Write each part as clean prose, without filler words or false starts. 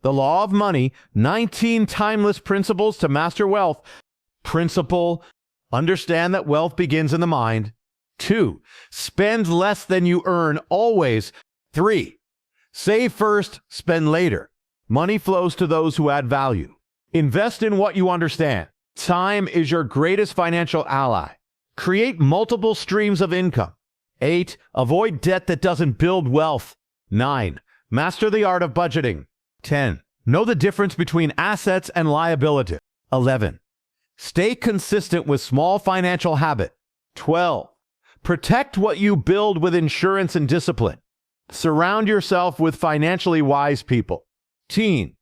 The Law of Money, 19 Timeless Principles to Master Wealth. Principle, understand that wealth begins in the mind. 2, spend less than you earn always. 3, save first, spend later. Money flows to those who add value. Invest in what you understand. Time is your greatest financial ally. Create multiple streams of income. 8, avoid debt that doesn't build wealth. 9, master the art of budgeting. 10, know the difference between assets and liability. 11, stay consistent with small financial habit. 12, protect what you build with insurance and discipline. Surround yourself with financially wise people. 13,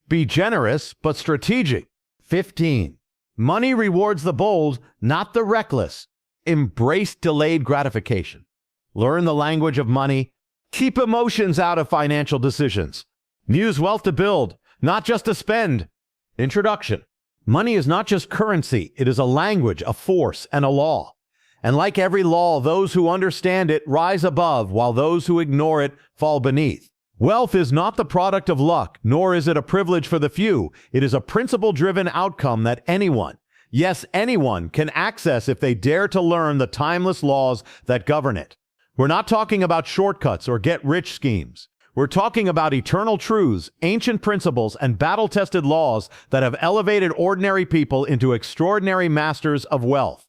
be generous but strategic. 15, money rewards the bold, not the reckless. Embrace delayed gratification. Learn the language of money. Keep emotions out of financial decisions. Use wealth to build, not just to spend. Introduction. Money is not just currency. It is a language, a force, and a law. And like every law, those who understand it rise above, while those who ignore it fall beneath. Wealth is not the product of luck, nor is it a privilege for the few. It is a principle-driven outcome that anyone, yes, anyone, can access if they dare to learn the timeless laws that govern it. We're not talking about shortcuts or get-rich schemes. We're talking about eternal truths, ancient principles, and battle-tested laws that have elevated ordinary people into extraordinary masters of wealth.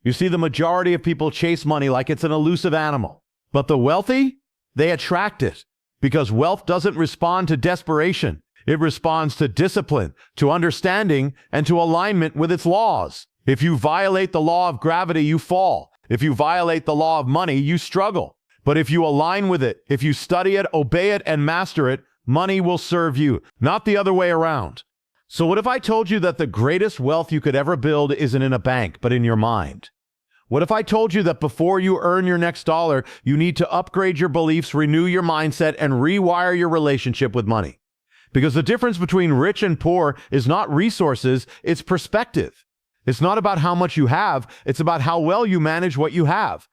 You see, the majority of people chase money like it's an elusive animal. But the wealthy, they attract it, because wealth doesn't respond to desperation. It responds to discipline, to understanding, and to alignment with its laws. If you violate the law of gravity, you fall. If you violate the law of money, you struggle. But if you align with it, if you study it, obey it, and master it, money will serve you, not the other way around. So what if I told you that the greatest wealth you could ever build isn't in a bank, but in your mind? What if I told you that before you earn your next dollar, you need to upgrade your beliefs, renew your mindset, and rewire your relationship with money? Because the difference between rich and poor is not resources, it's perspective. It's not about how much you have, it's about how well you manage what you have.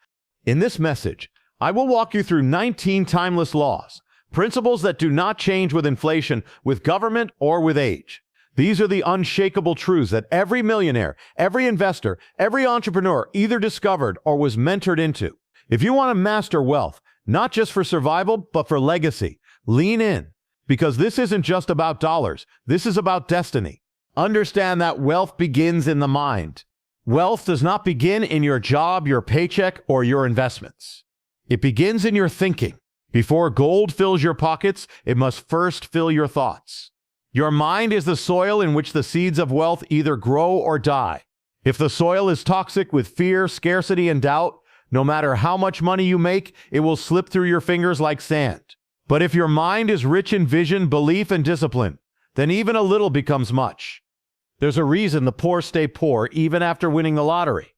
In this message, I will walk you through 19 timeless laws, principles that do not change with inflation, with government, or with age. These are the unshakable truths that every millionaire, every investor, every entrepreneur either discovered or was mentored into. If you want to master wealth, not just for survival, but for legacy, lean in, because this isn't just about dollars. This is about destiny. Understand that wealth begins in the mind. Wealth does not begin in your job, your paycheck, or your investments. It begins in your thinking. Before gold fills your pockets, it must first fill your thoughts. Your mind is the soil in which the seeds of wealth either grow or die. If the soil is toxic with fear, scarcity, and doubt, no matter how much money you make, it will slip through your fingers like sand. But if your mind is rich in vision, belief, and discipline, then even a little becomes much. There's a reason the poor stay poor even after winning the lottery.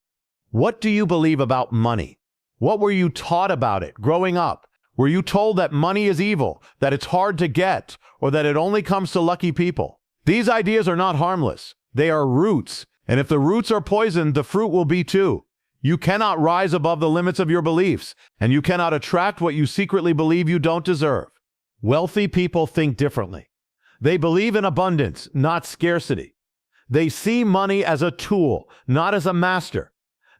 What do you believe about money? What were you taught about it growing up? Were you told that money is evil, that it's hard to get, or that it only comes to lucky people? These ideas are not harmless. They are roots, and if the roots are poisoned, the fruit will be too. You cannot rise above the limits of your beliefs, and you cannot attract what you secretly believe you don't deserve. Wealthy people think differently. They believe in abundance, not scarcity. They see money as a tool, not as a master.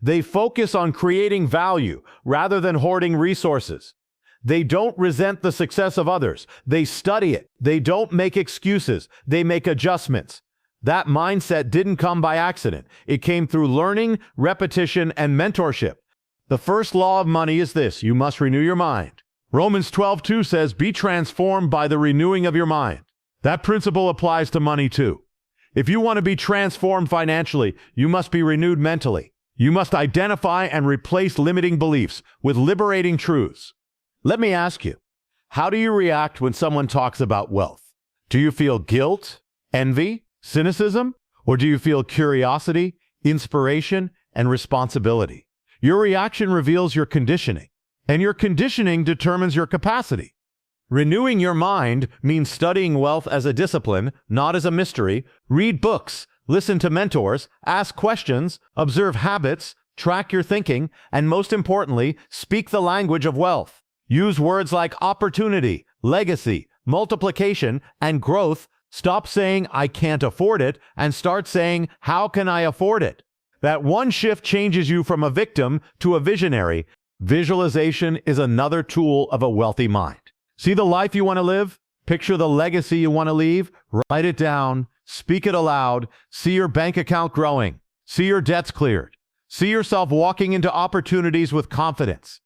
They focus on creating value rather than hoarding resources. They don't resent the success of others. They study it. They don't make excuses. They make adjustments. That mindset didn't come by accident. It came through learning, repetition, and mentorship. The first law of money is this: you must renew your mind. Romans 12:2 says, be transformed by the renewing of your mind. That principle applies to money too. If you want to be transformed financially, you must be renewed mentally. You must identify and replace limiting beliefs with liberating truths. Let me ask you, how do you react when someone talks about wealth? Do you feel guilt, envy, cynicism, or do you feel curiosity, inspiration, and responsibility? Your reaction reveals your conditioning, and your conditioning determines your capacity. Renewing your mind means studying wealth as a discipline, not as a mystery. Read books, listen to mentors, ask questions, observe habits, track your thinking, and most importantly, speak the language of wealth. Use words like opportunity, legacy, multiplication, and growth. Stop saying, I can't afford it, and start saying, how can I afford it? That one shift changes you from a victim to a visionary. Visualization is another tool of a wealthy mind. See the life you want to live? Picture the legacy you want to leave? Write it down. Speak it aloud. See your bank account growing. See your debts cleared. See yourself walking into opportunities with confidence.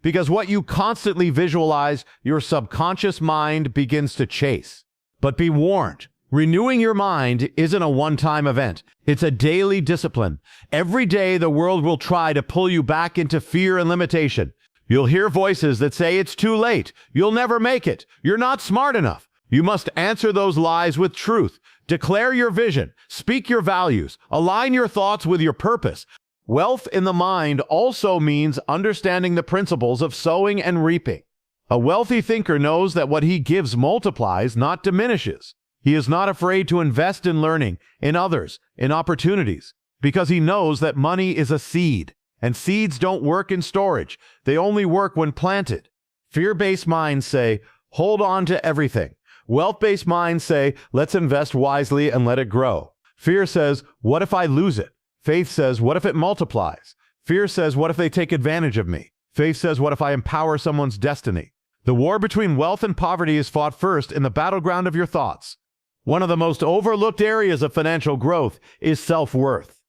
Because what you constantly visualize, your subconscious mind begins to chase. But be warned, renewing your mind isn't a one-time event. It's a daily discipline. Every day, the world will try to pull you back into fear and limitation. You'll hear voices that say it's too late. You'll never make it. You're not smart enough. You must answer those lies with truth. Declare your vision. Speak your values. Align your thoughts with your purpose. Wealth in the mind also means understanding the principles of sowing and reaping. A wealthy thinker knows that what he gives multiplies, not diminishes. He is not afraid to invest in learning, in others, in opportunities, because he knows that money is a seed, and seeds don't work in storage. They only work when planted. Fear-based minds say, hold on to everything. Wealth-based minds say, let's invest wisely and let it grow. Fear says, what if I lose it? Faith says, what if it multiplies? Fear says, what if they take advantage of me? Faith says, what if I empower someone's destiny? The war between wealth and poverty is fought first in the battleground of your thoughts. One of the most overlooked areas of financial growth is self-worth.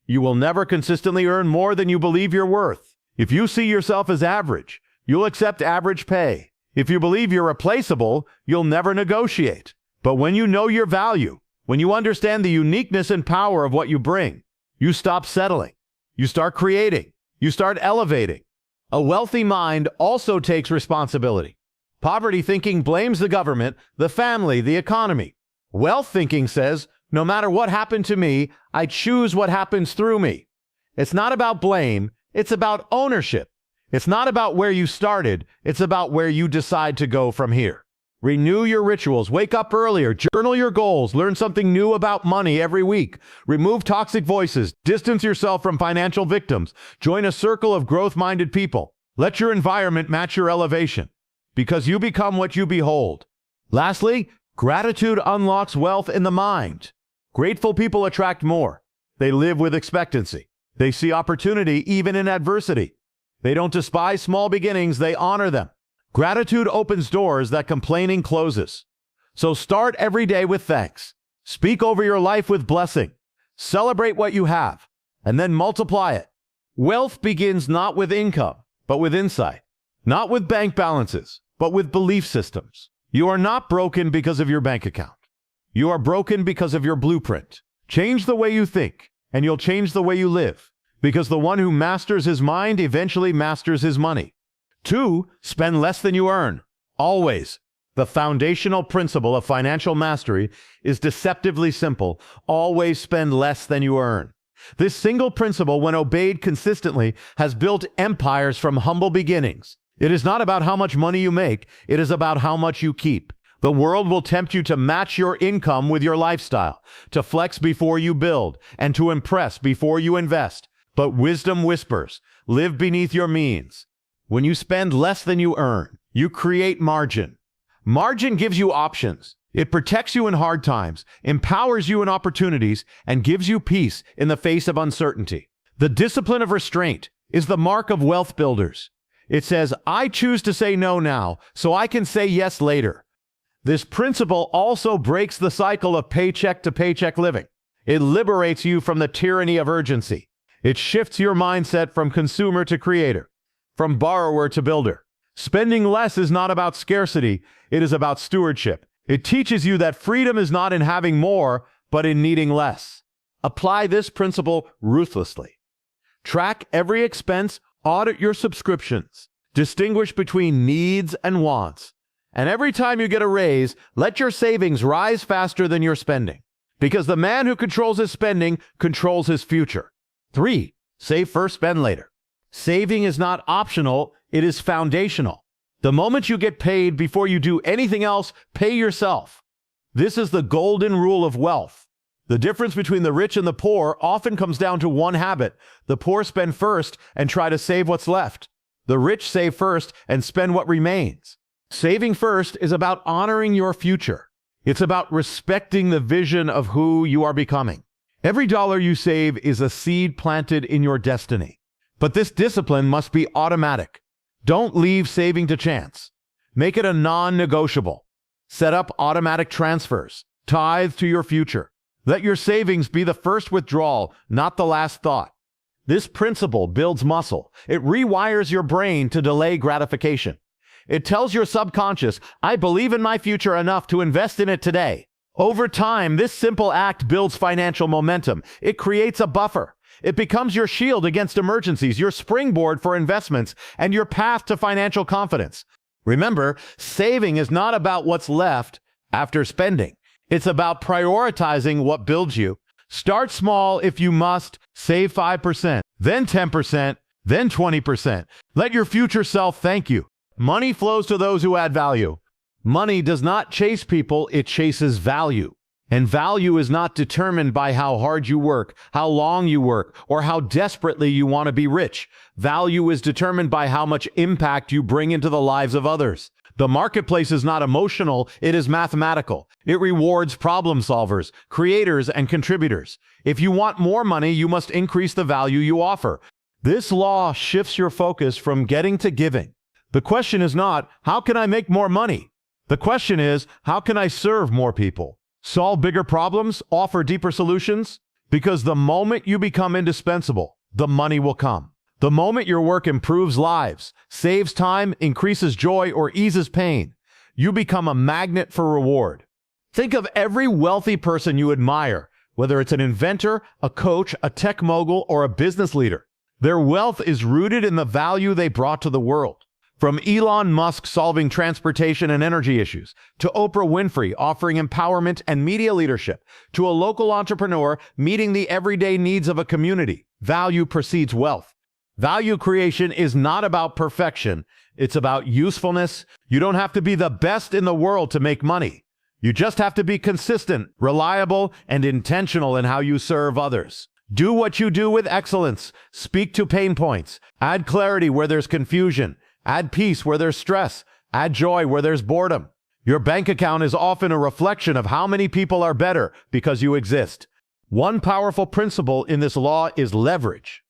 You will never consistently earn more than you believe you're worth. If you see yourself as average, you'll accept average pay. If you believe you're replaceable, you'll never negotiate. But when you know your value, when you understand the uniqueness and power of what you bring, you stop settling. You start creating. You start elevating. A wealthy mind also takes responsibility. Poverty thinking blames the government, the family, the economy. Wealth thinking says, no matter what happened to me, I choose what happens through me. It's not about blame, it's about ownership. It's not about where you started, it's about where you decide to go from here. Renew your rituals, wake up earlier, journal your goals, learn something new about money every week. Remove toxic voices, distance yourself from financial victims, join a circle of growth-minded people. Let your environment match your elevation, because you become what you behold. Lastly, gratitude unlocks wealth in the mind. Grateful people attract more. They live with expectancy. They see opportunity even in adversity. They don't despise small beginnings, they honor them. Gratitude opens doors that complaining closes. So start every day with thanks. Speak over your life with blessing. Celebrate what you have, and then multiply it. Wealth begins not with income, but with insight. Not with bank balances, but with belief systems. You are not broken because of your bank account. You are broken because of your blueprint. Change the way you think, and you'll change the way you live. Because the one who masters his mind eventually masters his money. 2, spend less than you earn. Always. The foundational principle of financial mastery is deceptively simple. Always spend less than you earn. This single principle, when obeyed consistently, has built empires from humble beginnings. It is not about how much money you make. It is about how much you keep. The world will tempt you to match your income with your lifestyle, to flex before you build, and to impress before you invest. But wisdom whispers, live beneath your means. When you spend less than you earn, you create margin. Margin gives you options. It protects you in hard times, empowers you in opportunities, and gives you peace in the face of uncertainty. The discipline of restraint is the mark of wealth builders. It says, I choose to say no now, so I can say yes later. This principle also breaks the cycle of paycheck to paycheck living. It liberates you from the tyranny of urgency. It shifts your mindset from consumer to creator, from borrower to builder. Spending less is not about scarcity, it is about stewardship. It teaches you that freedom is not in having more, but in needing less. Apply this principle ruthlessly. Track every expense, audit your subscriptions, distinguish between needs and wants. And every time you get a raise, let your savings rise faster than your spending. Because the man who controls his spending controls his future. 3, save first, spend later. Saving is not optional, it is foundational. The moment you get paid, before you do anything else, pay yourself. This is the golden rule of wealth. The difference between the rich and the poor often comes down to one habit. The poor spend first and try to save what's left. The rich save first and spend what remains. Saving first is about honoring your future. It's about respecting the vision of who you are becoming. Every dollar you save is a seed planted in your destiny. But this discipline must be automatic. Don't leave saving to chance. Make it a non-negotiable. Set up automatic transfers. Tithe to your future. Let your savings be the first withdrawal, not the last thought. This principle builds muscle. It rewires your brain to delay gratification. It tells your subconscious, I believe in my future enough to invest in it today. Over time, this simple act builds financial momentum. It creates a buffer. It becomes your shield against emergencies, your springboard for investments, and your path to financial confidence. Remember, saving is not about what's left after spending. It's about prioritizing what builds you. Start small if you must. Save 5%, then 10%, then 20%. Let your future self thank you. Money flows to those who add value. Money does not chase people, it chases value. And value is not determined by how hard you work, how long you work, or how desperately you want to be rich. Value is determined by how much impact you bring into the lives of others. The marketplace is not emotional, it is mathematical. It rewards problem solvers, creators, and contributors. If you want more money, you must increase the value you offer. This law shifts your focus from getting to giving. The question is not, how can I make more money? The question is, how can I serve more people? Solve bigger problems? Offer deeper solutions? Because the moment you become indispensable, the money will come. The moment your work improves lives, saves time, increases joy, or eases pain, you become a magnet for reward. Think of every wealthy person you admire, whether it's an inventor, a coach, a tech mogul, or a business leader. Their wealth is rooted in the value they brought to the world. From Elon Musk solving transportation and energy issues, to Oprah Winfrey offering empowerment and media leadership, to a local entrepreneur meeting the everyday needs of a community, value precedes wealth. Value creation is not about perfection, it's about usefulness. You don't have to be the best in the world to make money. You just have to be consistent, reliable, and intentional in how you serve others. Do what you do with excellence. Speak to pain points. Add clarity where there's confusion. Add peace where there's stress. Add joy where there's boredom. Your bank account is often a reflection of how many people are better because you exist. One powerful principle in this law is leverage.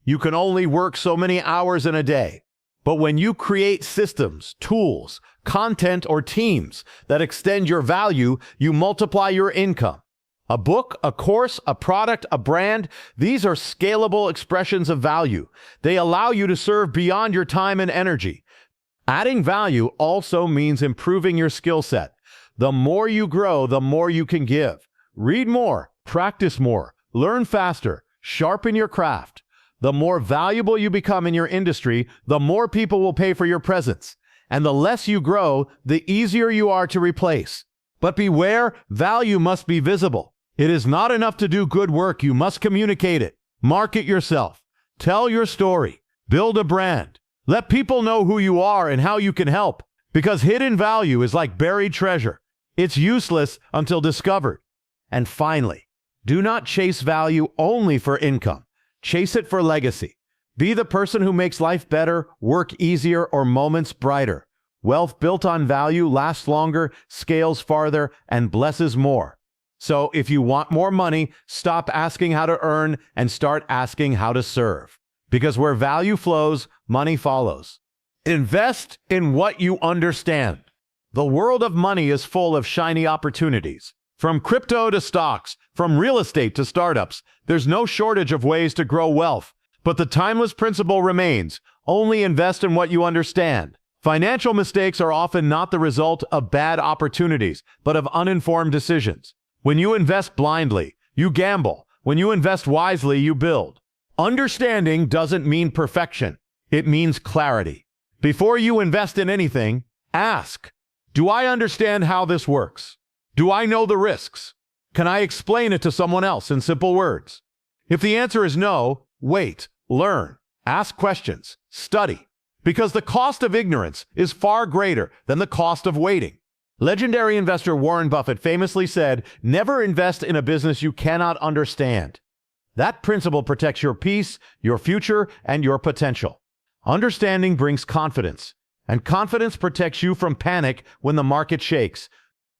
You can only work so many hours in a day. But when you create systems, tools, content, or teams that extend your value, you multiply your income. A book, a course, a product, a brand, these are scalable expressions of value. They allow you to serve beyond your time and energy. Adding value also means improving your skill set. The more you grow, the more you can give. Read more, practice more, learn faster, sharpen your craft. The more valuable you become in your industry, the more people will pay for your presence. And the less you grow, the easier you are to replace. But beware, value must be visible. It is not enough to do good work, you must communicate it. Market yourself. Tell your story. Build a brand. Let people know who you are and how you can help. Because hidden value is like buried treasure. It's useless until discovered. And finally, do not chase value only for income. Chase it for legacy. Be the person who makes life better, work easier, or moments brighter. Wealth built on value lasts longer, scales farther, and blesses more. So if you want more money, stop asking how to earn and start asking how to serve. Because where value flows, money follows. Invest in what you understand. The world of money is full of shiny opportunities. From crypto to stocks, from real estate to startups, there's no shortage of ways to grow wealth. But the timeless principle remains: only invest in what you understand. Financial mistakes are often not the result of bad opportunities, but of uninformed decisions. When you invest blindly, you gamble. When you invest wisely, you build. Understanding doesn't mean perfection. It means clarity. Before you invest in anything, ask, do I understand how this works? Do I know the risks? Can I explain it to someone else in simple words? If the answer is no, wait, learn, ask questions, study. Because the cost of ignorance is far greater than the cost of waiting. Legendary investor Warren Buffett famously said, never invest in a business you cannot understand. That principle protects your peace, your future, and your potential. Understanding brings confidence, and confidence protects you from panic when the market shakes.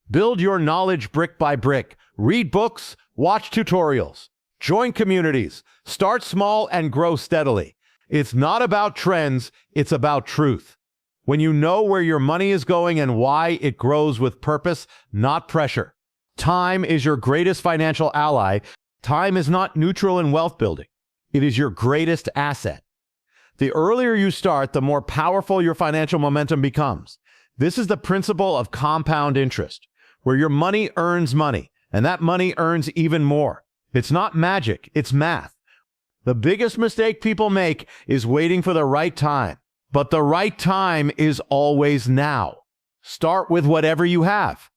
Build your knowledge brick by brick. Read books, watch tutorials, join communities, start small and grow steadily. It's not about trends, it's about truth. When you know where your money is going and why, it grows with purpose, not pressure. Time is your greatest financial ally. Time is not neutral in wealth building. It is your greatest asset. The earlier you start, the more powerful your financial momentum becomes. This is the principle of compound interest, where your money earns money, and that money earns even more. It's not magic, it's math. The biggest mistake people make is waiting for the right time. But the right time is always now. Start with whatever you have.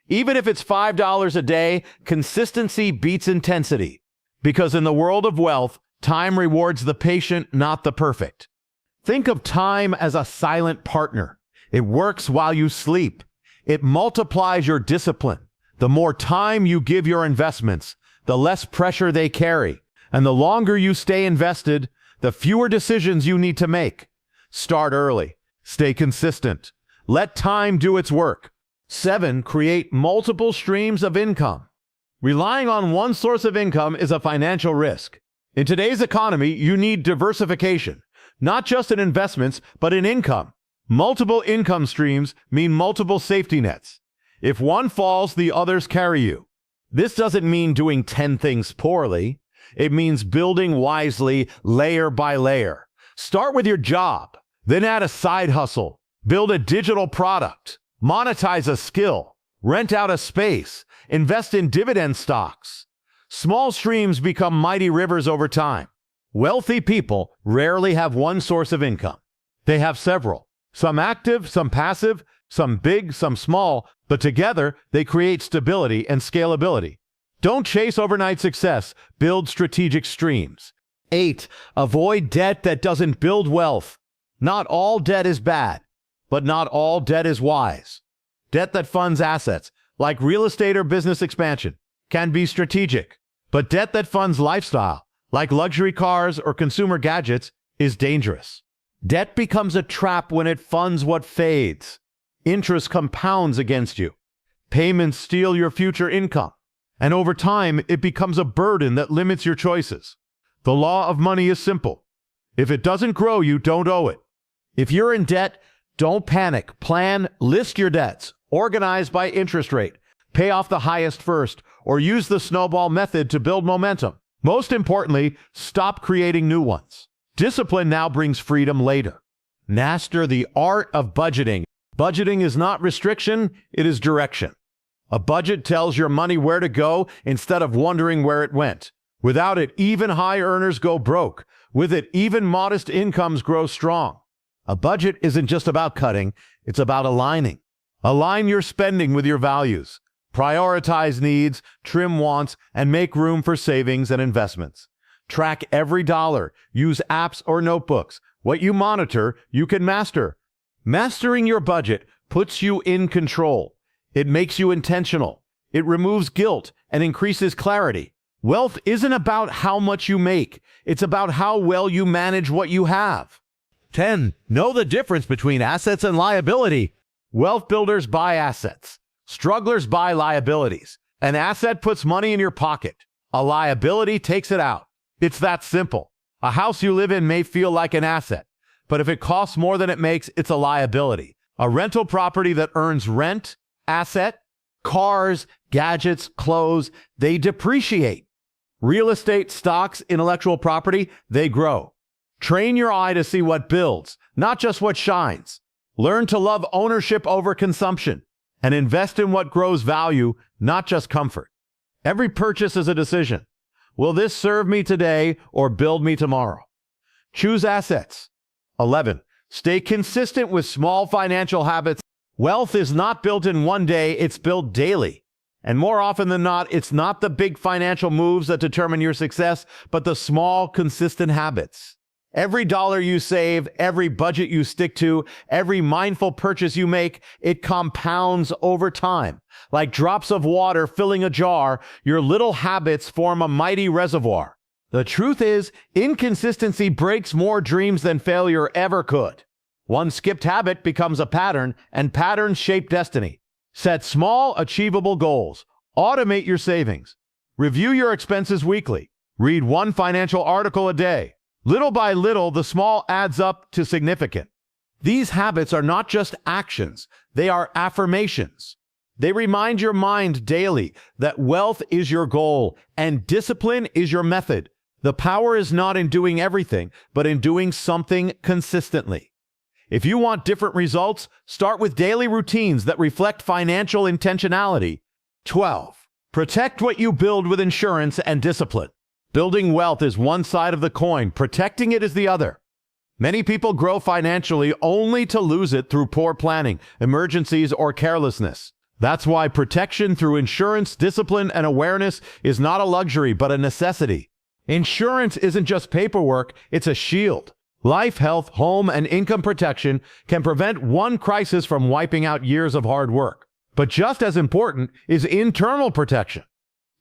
Even if it's $5 a day, consistency beats intensity. Because in the world of wealth, time rewards the patient, not the perfect. Think of time as a silent partner. It works while you sleep. It multiplies your discipline. The more time you give your investments, the less pressure they carry. And the longer you stay invested, the fewer decisions you need to make. Start early. Stay consistent. Let time do its work. 7. Create multiple streams of income. Relying on one source of income is a financial risk. In today's economy, you need diversification, not just in investments, but in income. Multiple income streams mean multiple safety nets. If one falls, the others carry you. This doesn't mean doing 10 things poorly. It means building wisely, layer by layer. Start with your job, then add a side hustle, build a digital product, monetize a skill, rent out a space, invest in dividend stocks. Small streams become mighty rivers over time. Wealthy people rarely have one source of income. They have several, some active, some passive, some big, some small, but together they create stability and scalability. Don't chase overnight success, build strategic streams. 8. Avoid debt that doesn't build wealth. Not all debt is bad, but not all debt is wise. Debt that funds assets, like real estate or business expansion, can be strategic. But debt that funds lifestyle, like luxury cars or consumer gadgets, is dangerous. Debt becomes a trap when it funds what fades. Interest compounds against you. Payments steal your future income. And over time, it becomes a burden that limits your choices. The law of money is simple. If it doesn't grow, you don't owe it. If you're in debt, don't panic. Plan, list your debts, organize by interest rate, pay off the highest first, or use the snowball method to build momentum. Most importantly, stop creating new ones. Discipline now brings freedom later. Master the art of budgeting. Budgeting is not restriction, it is direction. A budget tells your money where to go instead of wondering where it went. Without it, even high earners go broke. With it, even modest incomes grow strong. A budget isn't just about cutting, it's about aligning. Align your spending with your values. Prioritize needs, trim wants, and make room for savings and investments. Track every dollar. Use apps or notebooks. What you monitor, you can master. Mastering your budget puts you in control. It makes you intentional. It removes guilt and increases clarity. Wealth isn't about how much you make. It's about how well you manage what you have. 10. Know the difference between assets and liability. Wealth builders buy assets. Strugglers buy liabilities. An asset puts money in your pocket. A liability takes it out. It's that simple. A house you live in may feel like an asset, but if it costs more than it makes, it's a liability. A rental property that earns rent, asset. Cars, gadgets, clothes, they depreciate. Real estate, stocks, intellectual property, they grow. Train your eye to see what builds, not just what shines. Learn to love ownership over consumption, and invest in what grows value, not just comfort. Every purchase is a decision. Will this serve me today or build me tomorrow? Choose assets. 11. Stay consistent with small financial habits. Wealth is not built in one day, it's built daily. And more often than not, it's not the big financial moves that determine your success, but the small, consistent habits. Every dollar you save, every budget you stick to, every mindful purchase you make, it compounds over time. Like drops of water filling a jar, your little habits form a mighty reservoir. The truth is, inconsistency breaks more dreams than failure ever could. One skipped habit becomes a pattern, and patterns shape destiny. Set small, achievable goals. Automate your savings. Review your expenses weekly. Read one financial article a day. Little by little, the small adds up to significant. These habits are not just actions, they are affirmations. They remind your mind daily that wealth is your goal and discipline is your method. The power is not in doing everything, but in doing something consistently. If you want different results, start with daily routines that reflect financial intentionality. 12. Protect what you build with insurance and discipline. Building wealth is one side of the coin, protecting it is the other. Many people grow financially only to lose it through poor planning, emergencies, or carelessness. That's why protection through insurance, discipline, and awareness is not a luxury, but a necessity. Insurance isn't just paperwork, it's a shield. Life, health, home, and income protection can prevent one crisis from wiping out years of hard work. But just as important is internal protection.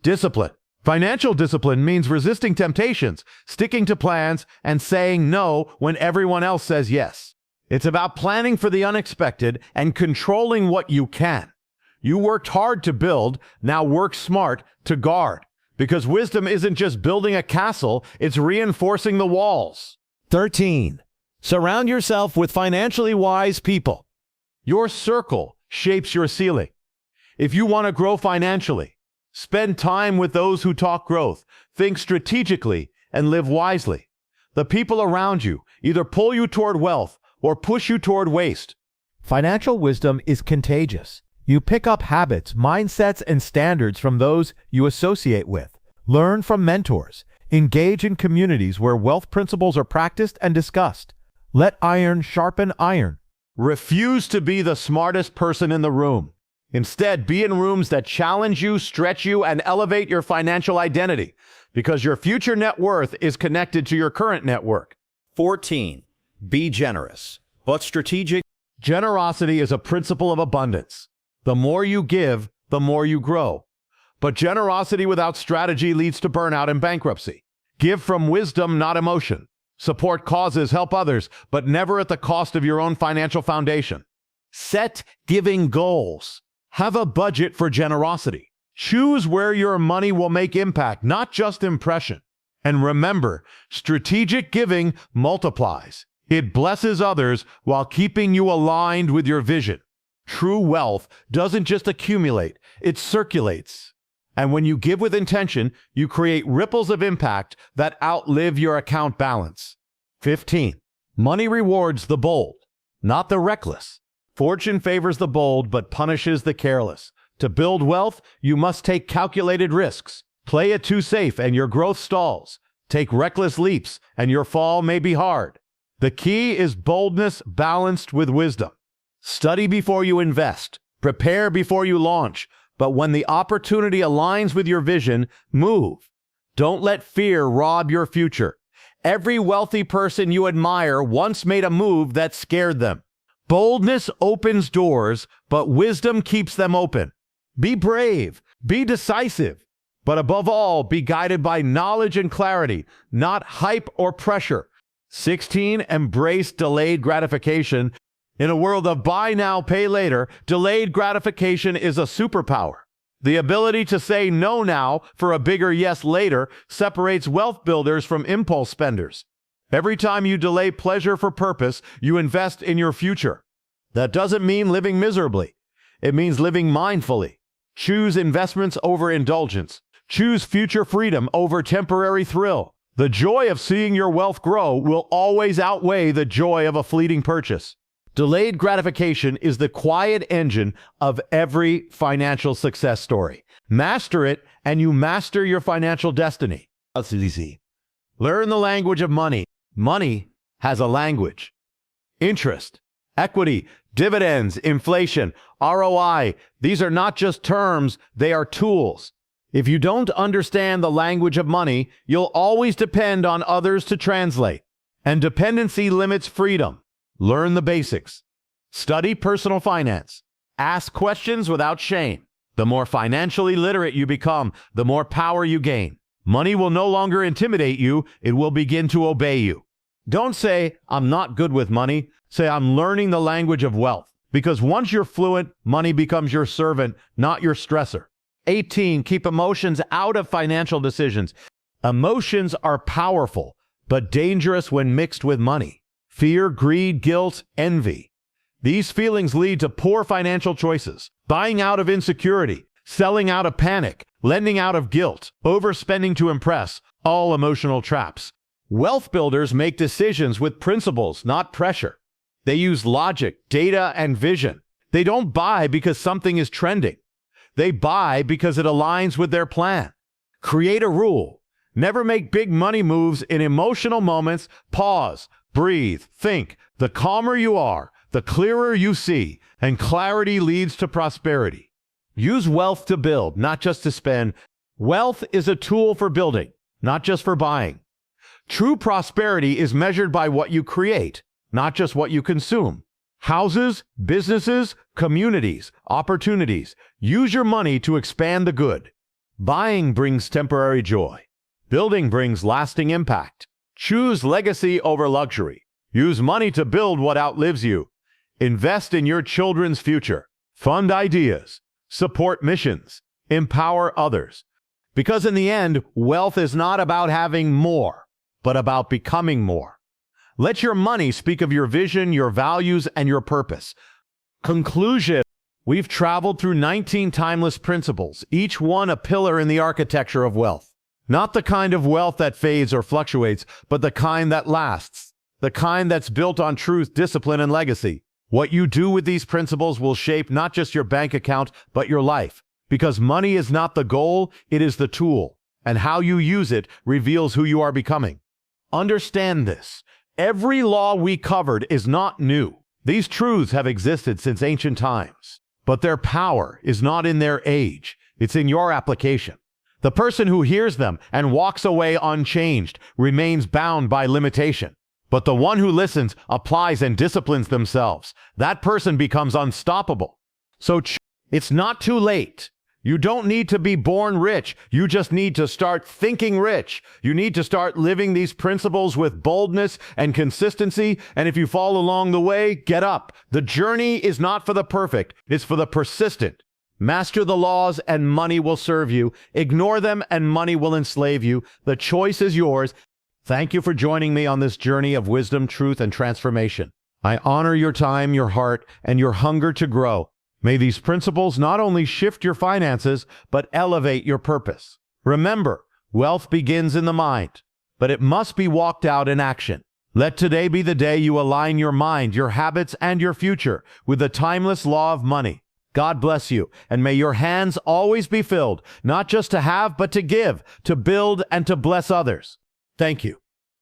Discipline. Financial discipline means resisting temptations, sticking to plans, and saying no when everyone else says yes. It's about planning for the unexpected and controlling what you can. You worked hard to build, now work smart to guard. Because wisdom isn't just building a castle, it's reinforcing the walls. 13. Surround yourself with financially wise people. Your circle shapes your ceiling. If you want to grow financially, spend time with those who talk growth, think strategically, and live wisely. The people around you either pull you toward wealth or push you toward waste. Financial wisdom is contagious. You pick up habits, mindsets, and standards from those you associate with. Learn from mentors. Engage in communities where wealth principles are practiced and discussed. Let iron sharpen iron. Refuse to be the smartest person in the room. Instead, be in rooms that challenge you, stretch you, and elevate your financial identity, because your future net worth is connected to your current network. 14. Be generous, but strategic. Generosity is a principle of abundance. The more you give, the more you grow. But generosity without strategy leads to burnout and bankruptcy. Give from wisdom, not emotion. Support causes, help others, but never at the cost of your own financial foundation. Set giving goals. Have a budget for generosity. Choose where your money will make impact, not just impression. And remember, strategic giving multiplies. It blesses others while keeping you aligned with your vision. True wealth doesn't just accumulate, it circulates. And when you give with intention, you create ripples of impact that outlive your account balance. 15. Money rewards the bold, not the reckless. Fortune favors the bold but punishes the careless. To build wealth, you must take calculated risks. Play it too safe and your growth stalls. Take reckless leaps and your fall may be hard. The key is boldness balanced with wisdom. Study before you invest. Prepare before you launch. But when the opportunity aligns with your vision, move. Don't let fear rob your future. Every wealthy person you admire once made a move that scared them. Boldness opens doors, but wisdom keeps them open. Be brave, be decisive, but above all, be guided by knowledge and clarity, not hype or pressure. 16. Embrace delayed gratification. In a world of buy now, pay later, delayed gratification is a superpower. The ability to say no now for a bigger yes later separates wealth builders from impulse spenders. Every time you delay pleasure for purpose, you invest in your future. That doesn't mean living miserably. It means living mindfully. Choose investments over indulgence. Choose future freedom over temporary thrill. The joy of seeing your wealth grow will always outweigh the joy of a fleeting purchase. Delayed gratification is the quiet engine of every financial success story. Master it, and you master your financial destiny. That's easy. Learn the language of money. Money has a language. Interest, equity, dividends, inflation, ROI. These are not just terms, they are tools. If you don't understand the language of money, you'll always depend on others to translate. And dependency limits freedom. Learn the basics. Study personal finance. Ask questions without shame. The more financially literate you become, the more power you gain. Money will no longer intimidate you, it will begin to obey you. Don't say, I'm not good with money. Say, I'm learning the language of wealth. Because once you're fluent, money becomes your servant, not your stressor. 18, keep emotions out of financial decisions. Emotions are powerful, but dangerous when mixed with money. Fear, greed, guilt, envy. These feelings lead to poor financial choices, buying out of insecurity, selling out of panic, lending out of guilt, overspending to impress, all emotional traps. Wealth builders make decisions with principles, not pressure. They use logic, data, and vision. They don't buy because something is trending. They buy because it aligns with their plan. Create a rule. Never make big money moves in emotional moments. Pause, breathe, think. The calmer you are, the clearer you see, and clarity leads to prosperity. Use wealth to build, not just to spend. Wealth is a tool for building, not just for buying. True prosperity is measured by what you create, not just what you consume. Houses, businesses, communities, opportunities. Use your money to expand the good. Buying brings temporary joy. Building brings lasting impact. Choose legacy over luxury. Use money to build what outlives you. Invest in your children's future. Fund ideas. Support missions. Empower others. Because in the end, wealth is not about having more, but about becoming more. Let your money speak of your vision, your values, and your purpose. Conclusion. We've traveled through 19 timeless principles, each one a pillar in the architecture of wealth. Not the kind of wealth that fades or fluctuates, but the kind that lasts. The kind that's built on truth, discipline, and legacy. What you do with these principles will shape not just your bank account, but your life. Because money is not the goal, it is the tool. And how you use it reveals who you are becoming. Understand this. Every law we covered is not new. These truths have existed since ancient times. But their power is not in their age. It's in your application. The person who hears them and walks away unchanged remains bound by limitation. But the one who listens, applies, and disciplines themselves, that person becomes unstoppable. So it's not too late. You don't need to be born rich. You just need to start thinking rich. You need to start living these principles with boldness and consistency. And if you fall along the way, get up. The journey is not for the perfect. It's for the persistent. Master the laws and money will serve you. Ignore them and money will enslave you. The choice is yours. Thank you for joining me on this journey of wisdom, truth, and transformation. I honor your time, your heart, and your hunger to grow. May these principles not only shift your finances, but elevate your purpose. Remember, wealth begins in the mind, but it must be walked out in action. Let today be the day you align your mind, your habits, and your future with the timeless law of money. God bless you, and may your hands always be filled, not just to have, but to give, to build, and to bless others. Thank you.